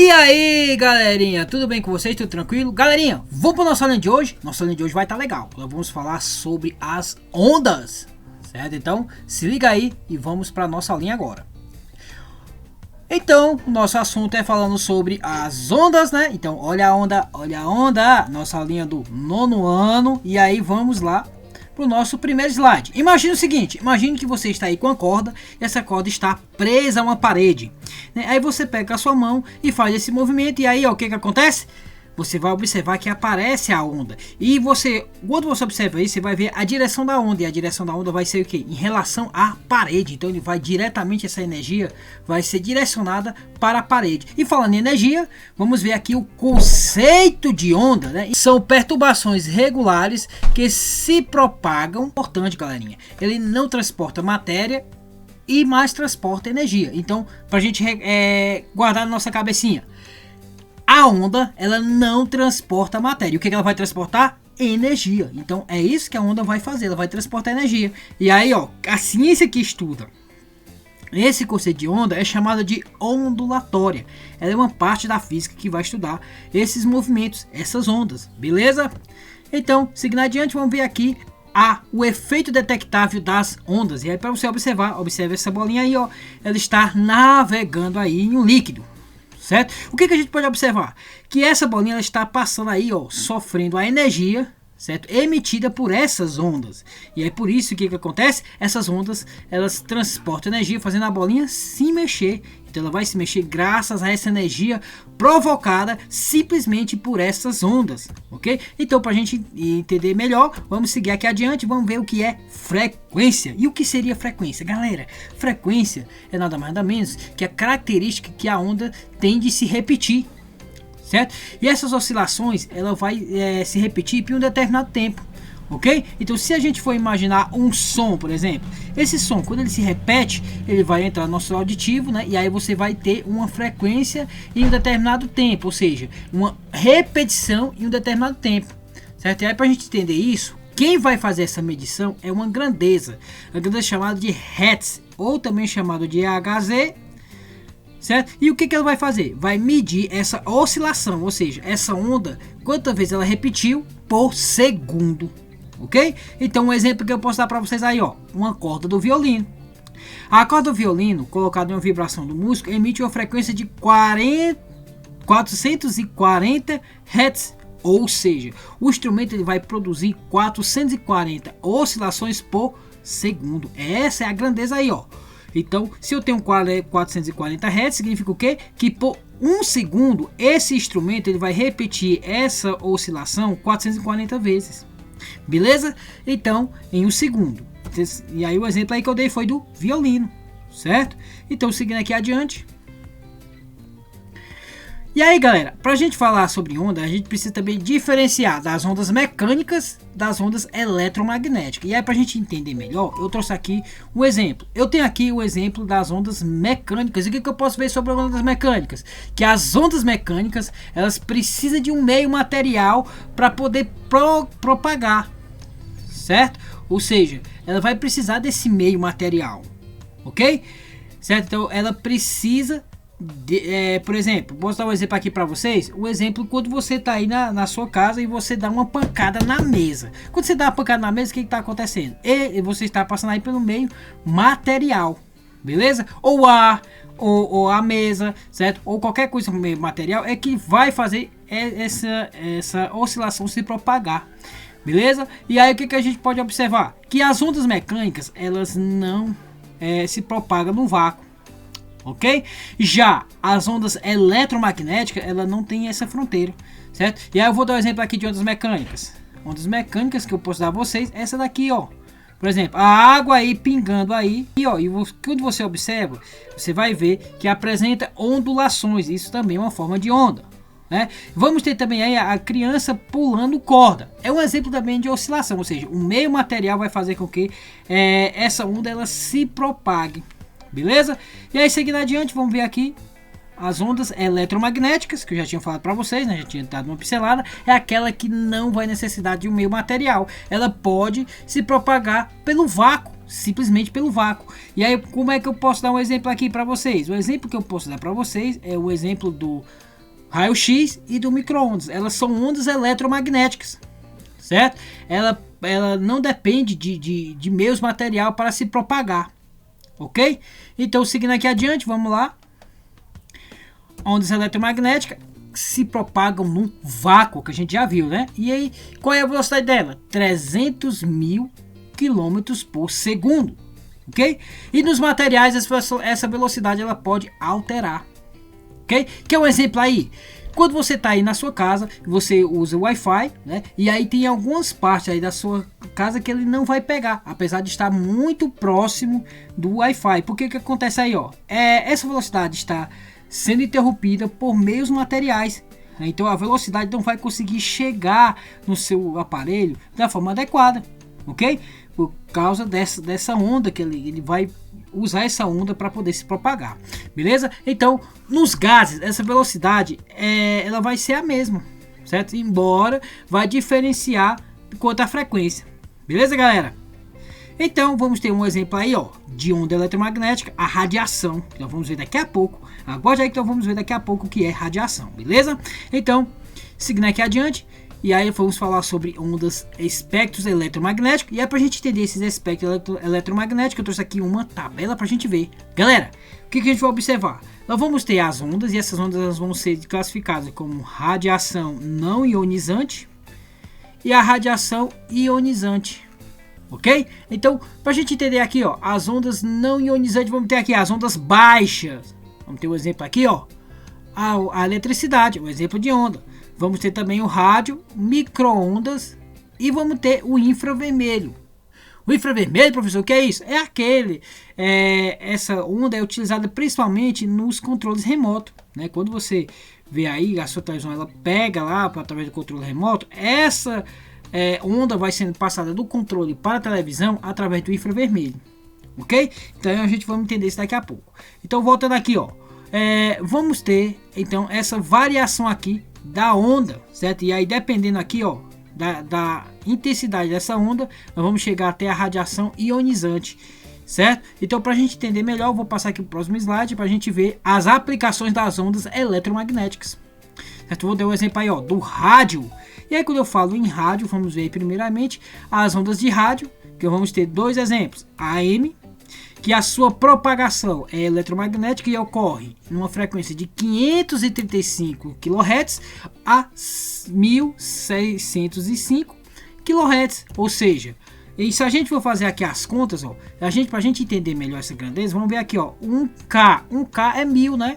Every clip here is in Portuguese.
E aí, galerinha, tudo bem com vocês? Tudo tranquilo? Galerinha, vamos para nossa aulinha de hoje? Nossa aulinha de hoje vai estar legal. Nós vamos falar sobre as ondas, certo? Então, se liga aí e vamos para nossa aulinha agora. Então, o nosso assunto é falando sobre as ondas, né? Então, olha a onda, nossa aulinha do 9º ano. E aí, vamos lá para o nosso primeiro slide. Imagine o seguinte, imagine que você está aí com a corda e essa corda está presa a uma parede, né? Aí você pega a sua mão e faz esse movimento e aí ó, o que acontece? Você vai observar que aparece a onda e quando você observa isso, você vai ver a direção da onda e a direção da onda vai ser o que? Em relação à parede. Então ele vai diretamente, essa energia vai ser direcionada para a parede. E falando em energia, vamos ver aqui o conceito de onda, né? São perturbações regulares que se propagam. Importante, galerinha, ele não transporta matéria e mais transporta energia. Então, para a gente guardar na nossa cabecinha, a onda, ela não transporta matéria. O que ela vai transportar? Energia. Então, é isso que a onda vai fazer. Ela vai transportar energia. E aí, ó, a ciência que estuda esse conceito de onda é chamada de ondulatória. Ela é uma parte da física que vai estudar esses movimentos, essas ondas. Beleza? Então, seguindo adiante, vamos ver aqui o efeito detectável das ondas. E aí, para você observar, observe essa bolinha aí, ó. Ela está navegando aí em um líquido. Certo? O que a gente pode observar? Que essa bolinha ela está passando aí, ó, sofrendo a energia, certo? Emitida por essas ondas. E é por isso que acontece? Essas ondas, elas transportam energia, fazendo a bolinha se mexer. Então ela vai se mexer graças a essa energia provocada simplesmente por essas ondas, ok? Então, para a gente entender melhor, vamos seguir aqui adiante, vamos ver o que é frequência. E o que seria frequência? Galera, frequência é nada mais nada menos que a característica que a onda tem de se repetir, certo? E essas oscilações, ela vai se repetir por um determinado tempo. Ok? Então, se a gente for imaginar um som, por exemplo, esse som, quando ele se repete, ele vai entrar no nosso auditivo, né? E aí você vai ter uma frequência em um determinado tempo, ou seja, uma repetição em um determinado tempo, certo? E aí, para a gente entender isso, quem vai fazer essa medição é uma grandeza chamada de Hertz, ou também chamado de Hz, certo? E o que ela vai fazer? Vai medir essa oscilação, ou seja, essa onda, quantas vezes ela repetiu por segundo. Ok? Então um exemplo que eu posso dar para vocês aí, ó, uma corda do violino. A corda do violino, colocada em uma vibração do músico, emite uma frequência de 440 Hz, ou seja, o instrumento ele vai produzir 440 oscilações por segundo. Essa é a grandeza aí, ó. Então, se eu tenho 440 Hz, significa o quê? Que por um segundo, esse instrumento ele vai repetir essa oscilação 440 vezes. Beleza? Então, em um segundo. E aí o exemplo aí que eu dei foi do violino, certo? Então, seguindo aqui adiante. E aí, galera, para a gente falar sobre onda, a gente precisa também diferenciar das ondas mecânicas das ondas eletromagnéticas. E aí, para a gente entender melhor, eu trouxe aqui um exemplo. Eu tenho aqui o exemplo das ondas mecânicas. E o que eu posso ver sobre as ondas mecânicas? Que as ondas mecânicas, elas precisam de um meio material para poder propagar, certo? Ou seja, ela vai precisar desse meio material, ok? Certo? Então, ela precisa por exemplo, vou dar um exemplo aqui para vocês. O exemplo quando você está aí na sua casa e você dá uma pancada na mesa. Quando você dá uma pancada na mesa, o que está acontecendo? E você está passando aí pelo meio material, beleza? Ou ar, ou a mesa, certo? Ou qualquer coisa no meio material é que vai fazer essa oscilação se propagar, beleza? E aí o que a gente pode observar? Que as ondas mecânicas, elas não se propagam no vácuo. Ok? Já as ondas eletromagnéticas, ela não tem essa fronteira, certo? E aí eu vou dar um exemplo aqui de ondas mecânicas. Ondas mecânicas que eu posso dar a vocês, essa daqui, ó. Por exemplo, a água aí pingando aí, e ó, quando você observa, você vai ver que apresenta ondulações. Isso também é uma forma de onda, né? Vamos ter também aí a criança pulando corda. É um exemplo também de oscilação, ou seja, o meio material vai fazer com que essa onda ela se propague. Beleza? E aí, seguindo adiante, vamos ver aqui as ondas eletromagnéticas, que eu já tinha falado para vocês, né? Já tinha dado uma pincelada. É aquela que não vai necessitar de um meio material. Ela pode se propagar pelo vácuo, simplesmente pelo vácuo. E aí, como é que eu posso dar um exemplo aqui para vocês? O exemplo que eu posso dar para vocês é o exemplo do raio-x e do micro-ondas. Elas são ondas eletromagnéticas, certo? Ela não depende de meios material para se propagar, ok? Então, seguindo aqui adiante, vamos lá. Ondas eletromagnéticas se propagam num vácuo, que a gente já viu, né? E aí, qual é a velocidade dela? 300 mil quilômetros por segundo, ok? E nos materiais essa velocidade ela pode alterar, ok? Que é um exemplo aí. Quando você está aí na sua casa, você usa o Wi-Fi, né? E aí tem algumas partes aí da sua casa que ele não vai pegar, apesar de estar muito próximo do Wi-Fi. Porque que acontece aí, ó? Essa velocidade está sendo interrompida por meios materiais. Então a velocidade não vai conseguir chegar no seu aparelho da forma adequada, ok? Por causa dessa onda que ele vai usar essa onda para poder se propagar, beleza? Então nos gases essa velocidade ela vai ser a mesma, certo? Embora vai diferenciar quanto à frequência, beleza, galera? Então vamos ter um exemplo aí, ó, de onda eletromagnética, a radiação, que nós vamos ver daqui a pouco. Aguarde aí que nós vamos ver daqui a pouco o que é radiação, beleza? Então, seguindo aqui adiante, e aí vamos falar sobre ondas, espectros eletromagnéticos. E é pra gente entender esses espectros eletromagnéticos, eu trouxe aqui uma tabela pra gente ver. Galera, o que a gente vai observar? Nós vamos ter as ondas, e essas ondas vão ser classificadas como radiação não ionizante e a radiação ionizante. Ok? Então, para a gente entender aqui, ó, as ondas não ionizantes, vamos ter aqui as ondas baixas. Vamos ter um exemplo aqui, ó, a eletricidade, um exemplo de onda. Vamos ter também o rádio, micro-ondas e vamos ter o infravermelho. O infravermelho, professor, o que é isso? É aquele, essa onda é utilizada principalmente nos controles remotos, né? Quando você vê aí a sua televisão, ela pega lá através do controle remoto, essa onda vai sendo passada do controle para a televisão através do infravermelho, ok? Então a gente vai entender isso daqui a pouco. Então voltando aqui, ó, vamos ter então essa variação aqui da onda, certo? E aí dependendo aqui, ó, da intensidade dessa onda, nós vamos chegar até a radiação ionizante, certo? Então para a gente entender melhor, eu vou passar aqui para o próximo slide para a gente ver as aplicações das ondas eletromagnéticas. Certo? Vou dar um exemplo aí, ó, do rádio. E aí quando eu falo em rádio, vamos ver primeiramente as ondas de rádio, que vamos ter dois exemplos. AM, que a sua propagação é eletromagnética e ocorre numa frequência de 535 kHz a 1605 kHz. Ou seja, e se a gente for fazer aqui as contas, ó, pra gente entender melhor essa grandeza, vamos ver aqui, ó, 1K. 1K é 1000, né?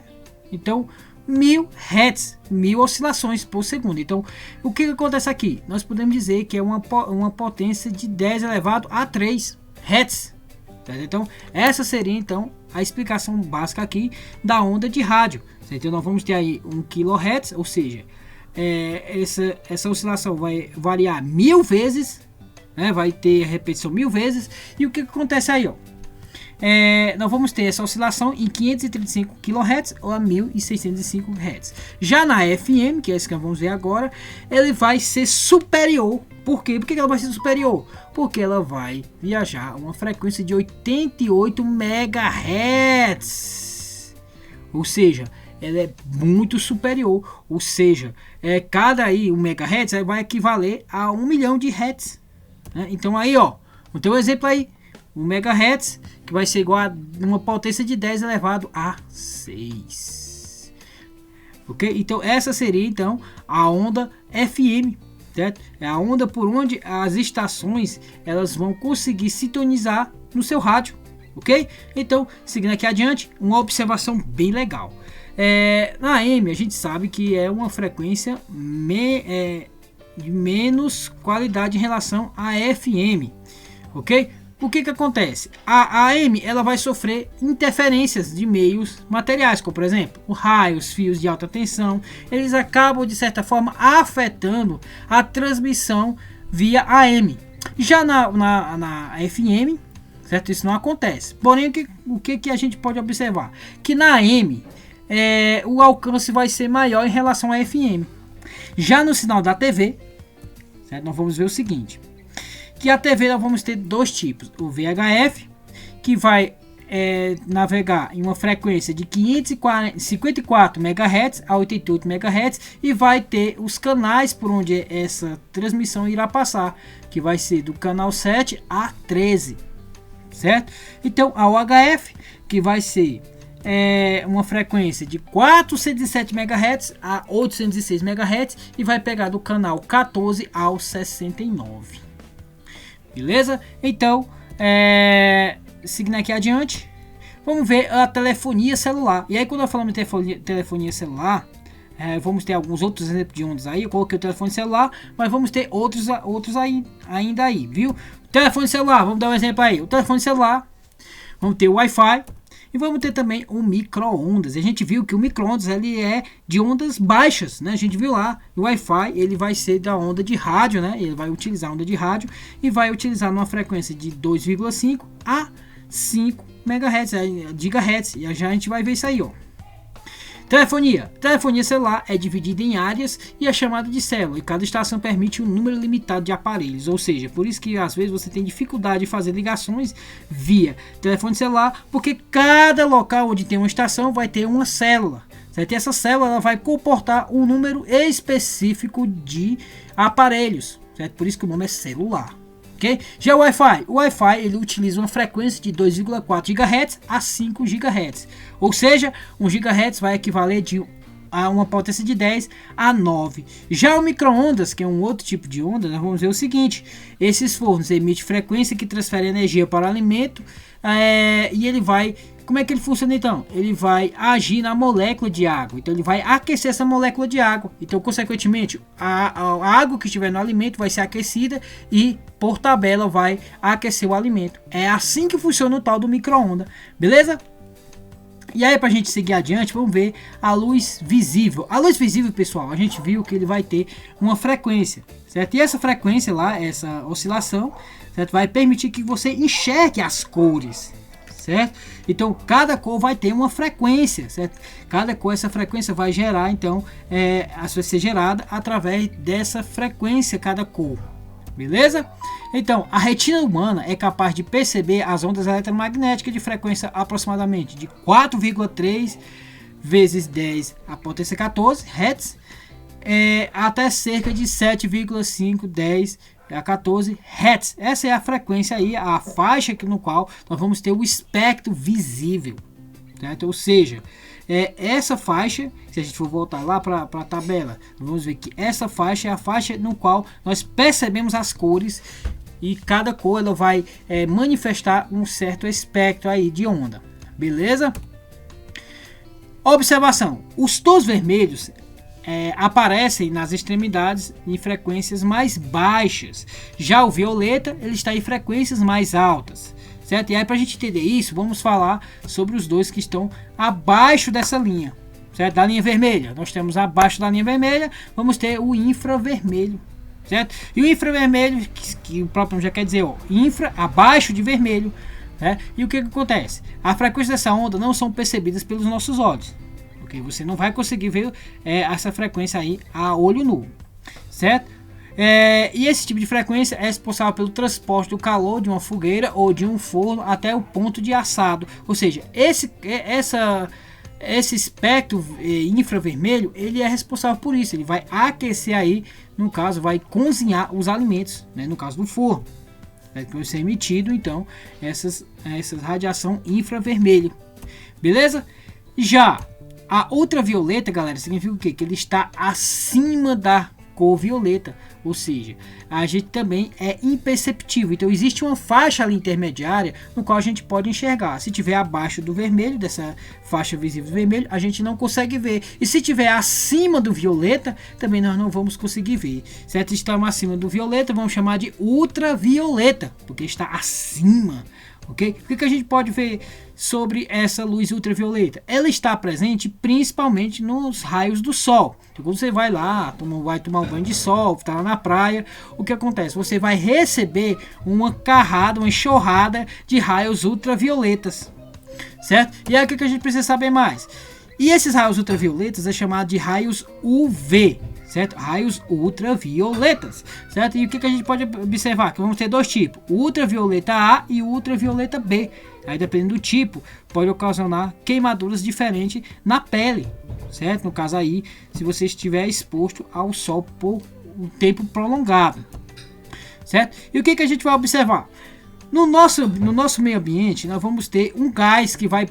Então 1000 Hz, 1000 oscilações por segundo. Então, o que acontece aqui? Nós podemos dizer que é uma potência de 10 elevado a 3 Hz. Então, essa seria então a explicação básica aqui da onda de rádio. Então, nós vamos ter aí 1 kHz, ou seja, essa oscilação vai variar 1000 vezes, né? Vai ter repetição 1000 vezes. E o que acontece aí, ó? Nós vamos ter essa oscilação em 535 kHz ou a 1605 Hz. Já na FM, que é esse que nós vamos ver agora, ele vai ser superior. Por quê? Por que ela vai ser superior? Porque ela vai viajar a uma frequência de 88 MHz. Ou seja, ela é muito superior. Ou seja, cada aí 1 MHz vai equivaler a 1 milhão de Hz. Né? Então aí, ó, vou ter um exemplo aí. 1 MHz, que vai ser igual a uma potência de 10 elevado a 6. Ok? Então essa seria então a onda FM, certo? É a onda por onde as estações elas vão conseguir sintonizar no seu rádio, ok? Então, seguindo aqui adiante, uma observação bem legal. Na AM a gente sabe que é uma frequência de menos qualidade em relação à FM, ok? O que acontece? A AM ela vai sofrer interferências de meios materiais, como por exemplo, raios, fios de alta tensão. Eles acabam de certa forma afetando a transmissão via AM. Já na FM, certo? Isso não acontece. Porém, o que a gente pode observar? Que na AM o alcance vai ser maior em relação à FM. Já no sinal da TV, certo? Nós vamos ver o seguinte, Que a TV nós vamos ter dois tipos, o VHF, que vai navegar em uma frequência de 554 MHz a 88 MHz e vai ter os canais por onde essa transmissão irá passar, que vai ser do canal 7 a 13, certo? Então a UHF, que vai ser uma frequência de 407 MHz a 806 MHz e vai pegar do canal 14 ao 69, beleza? Então seguindo aqui adiante, vamos ver a telefonia celular. E aí quando eu falo de telefonia celular, vamos ter alguns outros exemplos de ondas aí. Eu coloquei o telefone celular, mas vamos ter outros ainda aí, viu? Telefone celular, vamos dar um exemplo aí. O telefone celular, vamos ter o Wi-Fi e vamos ter também o micro-ondas. A gente viu que o micro-ondas ele é de ondas baixas, né? A gente viu lá, o Wi-Fi ele vai ser da onda de rádio, né? Ele vai utilizar a onda de rádio e vai utilizar numa frequência de 2,5 a 5 MHz, GHz, e já a gente vai ver isso aí, ó. Telefonia celular é dividida em áreas e é chamada de célula, e cada estação permite um número limitado de aparelhos, ou seja, por isso que às vezes você tem dificuldade de fazer ligações via telefone celular, porque cada local onde tem uma estação vai ter uma célula, certo? E essa célula ela vai comportar um número específico de aparelhos, certo? Por isso que o nome é celular. Okay? Já o Wi-Fi ele utiliza uma frequência de 2,4 GHz a 5 GHz, ou seja, 1 GHz vai equivaler a uma potência de 10 a 9. Já o micro-ondas, que é um outro tipo de onda, nós vamos ver o seguinte: esses fornos emitem frequência que transfere energia para o alimento, e ele vai... Como é que ele funciona então? Ele vai agir na molécula de água, então ele vai aquecer essa molécula de água, então consequentemente a água que estiver no alimento vai ser aquecida e por tabela vai aquecer o alimento. É assim que funciona o tal do micro-ondas, beleza? E aí, para a gente seguir adiante, vamos ver a luz visível. A luz visível, pessoal, a gente viu que ele vai ter uma frequência, certo? E essa frequência lá, essa oscilação, certo? Vai permitir que você enxergue as cores, certo? Então cada cor vai ter uma frequência, certo? Cada cor, essa frequência vai gerar, então vai ser gerada através dessa frequência cada cor, beleza? Então a retina humana é capaz de perceber as ondas eletromagnéticas de frequência aproximadamente de 4,3 vezes 10 a potência 14 Hz até cerca de 7,5 10 a 14 Hz. Essa é a frequência aí, a faixa no qual nós vamos ter o espectro visível, certo? Ou seja, essa faixa, se a gente for voltar lá para a tabela, vamos ver que essa faixa é a faixa no qual nós percebemos as cores, e cada cor ela vai manifestar um certo espectro aí de onda, beleza? Observação: os tons vermelhos aparecem nas extremidades em frequências mais baixas. Já o violeta ele está em frequências mais altas, certo? E aí, para a gente entender isso, vamos falar sobre os dois que estão abaixo dessa linha, certo? Da linha vermelha, nós temos abaixo da linha vermelha, vamos ter o infravermelho, certo? E o infravermelho, que o próprio nome já quer dizer, ó, infra, abaixo de vermelho, né? E o que acontece? A frequência dessa onda não são percebidas pelos nossos olhos. Você não vai conseguir ver essa frequência aí a olho nu, certo? E esse tipo de frequência é responsável pelo transporte do calor de uma fogueira ou de um forno até o ponto de assado. Ou seja, esse espectro infravermelho ele é responsável por isso. Ele vai aquecer aí, no caso, vai cozinhar os alimentos, né? No caso do forno, que vai ser emitido então essas radiação infravermelho, beleza? Já a ultravioleta, galera, significa o quê? Que ele está acima da cor violeta, ou seja, a gente também é imperceptível. Então existe uma faixa ali intermediária no qual a gente pode enxergar. Se tiver abaixo do vermelho, dessa faixa visível do vermelho, a gente não consegue ver. E se tiver acima do violeta, também nós não vamos conseguir ver, certo? Estamos acima do violeta, vamos chamar de ultravioleta, porque está acima. Okay? O que a gente pode ver sobre essa luz ultravioleta? Ela está presente principalmente nos raios do sol. Então, quando você vai lá, vai tomar um banho de sol, está lá na praia, o que acontece? Você vai receber uma carrada, uma enxurrada de raios ultravioletas, certo? E aí o que a gente precisa saber mais? E esses raios ultravioletas é chamado de raios UV, certo? Raios ultravioletas, certo? E o que a gente pode observar? Que vamos ter dois tipos, o ultravioleta A e o ultravioleta B. Aí, dependendo do tipo, pode ocasionar queimaduras diferentes na pele, certo? No caso aí, se você estiver exposto ao sol por um tempo prolongado, certo? E o que a gente vai observar? No nosso meio ambiente, nós vamos ter um gás que vai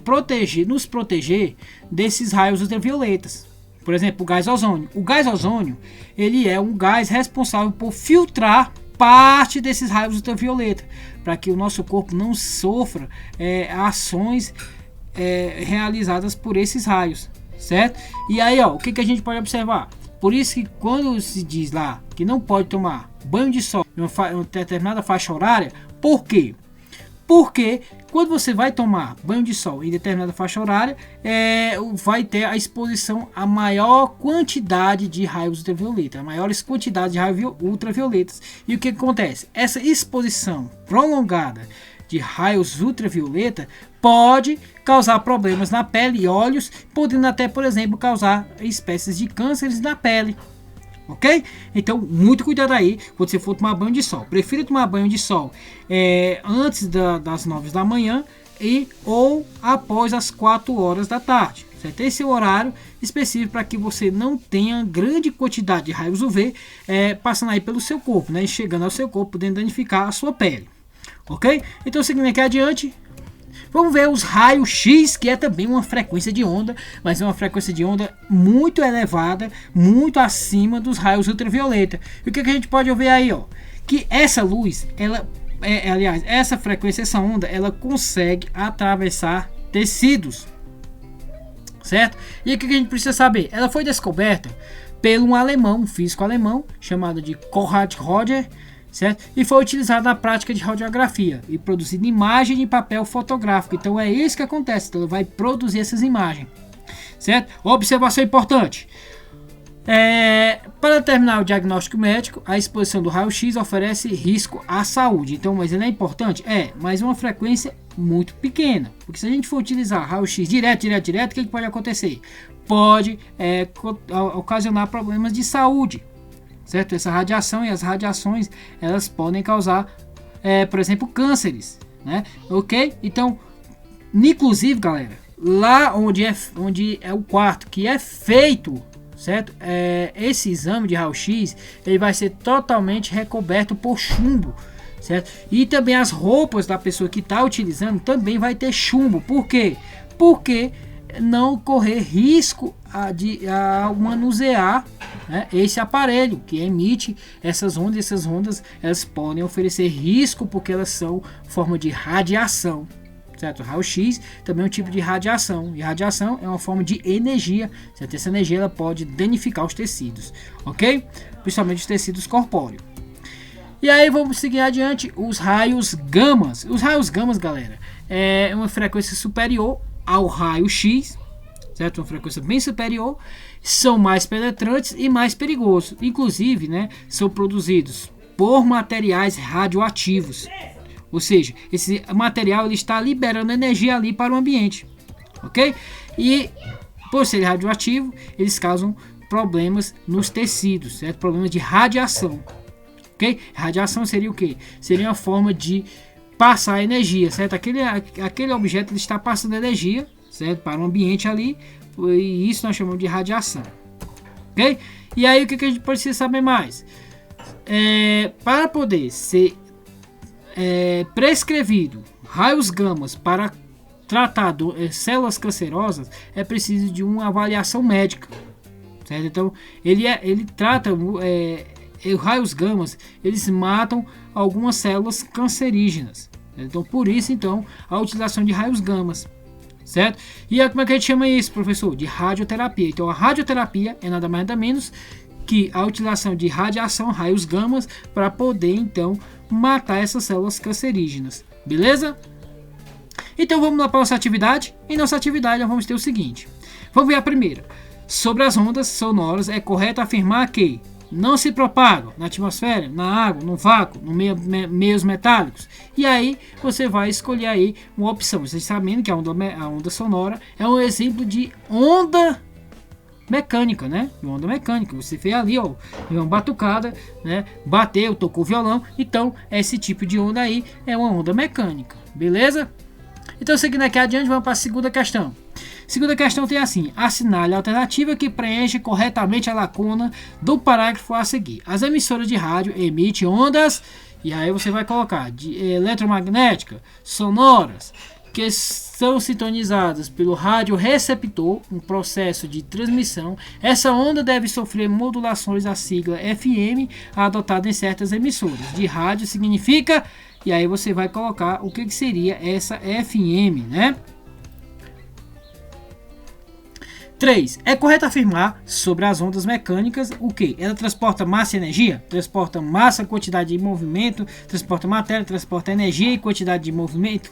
nos proteger desses raios ultravioletas. Por exemplo, o gás ozônio. O gás ozônio, ele é um gás responsável por filtrar parte desses raios ultravioletas, para que o nosso corpo não sofra ações realizadas por esses raios, certo? E aí, ó, o que a gente pode observar? Por isso que quando se diz lá que não pode tomar banho de sol em uma determinada faixa horária, por quê? Porque quando você vai tomar banho de sol em determinada faixa horária, vai ter a exposição a maior quantidade de raios ultravioletas, a maiores quantidades de raios ultravioletas. E o que acontece? Essa exposição prolongada de raios ultravioleta pode causar problemas na pele e olhos, podendo até, por exemplo, causar espécies de cânceres na pele. Ok? Então, muito cuidado aí quando você for tomar banho de sol. Prefira tomar banho de sol antes das 9 da manhã ou após as 4 horas da tarde. Certo? Esse é o horário específico para que você não tenha grande quantidade de raios UV passando aí pelo seu corpo, né? Chegando ao seu corpo, podendo danificar a sua pele. Ok? Então, seguindo aqui adiante, vamos ver os raios X, que é também uma frequência de onda, mas é uma frequência de onda muito elevada, muito acima dos raios ultravioleta. E o que a gente pode ver aí, ó? Que essa luz, aliás, essa frequência, essa onda, ela consegue atravessar tecidos, certo? E o que a gente precisa saber? Ela foi descoberta por um físico alemão, chamado de Konrad Roger, certo? E foi utilizado na prática de radiografia e produzido imagem de papel fotográfico. Então é isso que acontece, então ele vai produzir essas imagens, certo? Observação importante: para determinar o diagnóstico médico, a exposição do raio-x oferece risco à saúde. Então, mas ele é importante? Mas uma frequência muito pequena, porque se a gente for utilizar raio-x direto, o que pode acontecer? Pode ocasionar problemas de saúde, certo? Essa radiação e as radiações, elas podem causar, por exemplo, cânceres, né? Ok? Então, inclusive, galera, lá onde é o quarto que é feito, certo? Esse exame de raio-x, ele vai ser totalmente recoberto por chumbo, certo? E também as roupas da pessoa que está utilizando também vai ter chumbo. Por quê? Porque não correr risco a manusear, né, esse aparelho que emite essas ondas. Essas ondas, elas podem oferecer risco porque elas são forma de radiação, certo? Raio-x também é um tipo de radiação, e radiação é uma forma de energia, certo? Essa energia ela pode danificar os tecidos, ok? Principalmente os tecidos corpóreos. E aí vamos seguir adiante, os raios gamas. Os raios gamas, galera, é uma frequência superior ao raio-x, certo? Uma frequência bem superior, são mais penetrantes e mais perigosos. Inclusive, né, são produzidos por materiais radioativos. Ou seja, esse material ele está liberando energia ali para o ambiente, ok? E por ser radioativo, eles causam problemas nos tecidos, certo? Problemas de radiação, ok? Radiação seria o quê? Seria uma forma de passar energia, certo? Aquele objeto ele está passando energia, certo? Para o ambiente ali, e isso nós chamamos de radiação, ok? E aí o que a gente precisa saber mais? Para poder ser prescrevido raios gamas para tratar células cancerosas, é preciso de uma avaliação médica, certo? Então ele trata os raios gamas, eles matam algumas células cancerígenas. Então, por isso, então, a utilização de raios gamas, certo? E como é que a gente chama isso, professor? De radioterapia. Então, a radioterapia é nada mais nada menos que a utilização de radiação, raios gamas, para poder, então, matar essas células cancerígenas. Beleza? Então, vamos lá para a nossa atividade. Em nossa atividade, nós vamos ter o seguinte. Vamos ver a primeira. Sobre as ondas sonoras, é correto afirmar que não se propagam na atmosfera, na água, no vácuo, no meios metálicos. E aí você vai escolher aí uma opção. Vocês sabendo que a onda sonora é um exemplo de onda mecânica, né? De uma onda mecânica. Você fez ali, ó, uma batucada, né? Bateu, tocou violão. Então, esse tipo de onda aí é uma onda mecânica, beleza? Então, seguindo aqui adiante, vamos para a segunda questão. Segunda questão tem assim: assinale a alternativa que preenche corretamente a lacuna do parágrafo a seguir. As emissoras de rádio emitem ondas, e aí você vai colocar de eletromagnética, sonoras, que são sintonizadas pelo radioreceptor, um processo de transmissão. Essa onda deve sofrer modulações à sigla FM adotada em certas emissoras. De rádio significa, e aí você vai colocar o que seria essa FM, né? 3. É correto afirmar sobre as ondas mecânicas o que? Ela transporta massa e energia? Transporta massa, quantidade de movimento, transporta matéria, transporta energia e quantidade de movimento?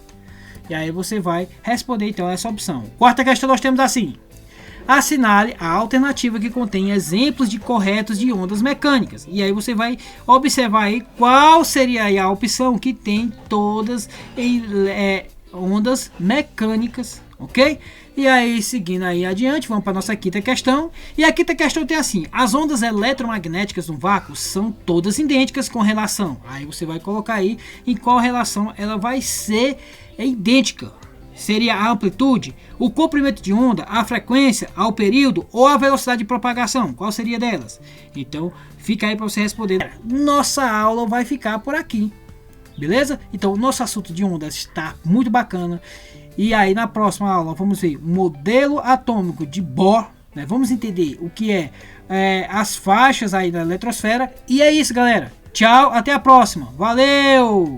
E aí você vai responder então essa opção. Quarta questão nós temos assim: assinale a alternativa que contém exemplos de corretos de ondas mecânicas. E aí você vai observar aí qual seria aí a opção que tem todas em ondas mecânicas, ok? E aí, seguindo aí adiante, vamos para a nossa quinta questão. E a quinta questão tem assim: as ondas eletromagnéticas no vácuo são todas idênticas com relação. Aí você vai colocar aí em qual relação ela vai ser idêntica. Seria a amplitude, o comprimento de onda, a frequência, ao período ou a velocidade de propagação? Qual seria delas? Então, fica aí para você responder. Nossa aula vai ficar por aqui, beleza? Então, o nosso assunto de ondas está muito bacana. E aí, na próxima aula, vamos ver o modelo atômico de Bohr, né? Vamos entender o que é as faixas aí da eletrosfera. E é isso, galera. Tchau, até a próxima. Valeu!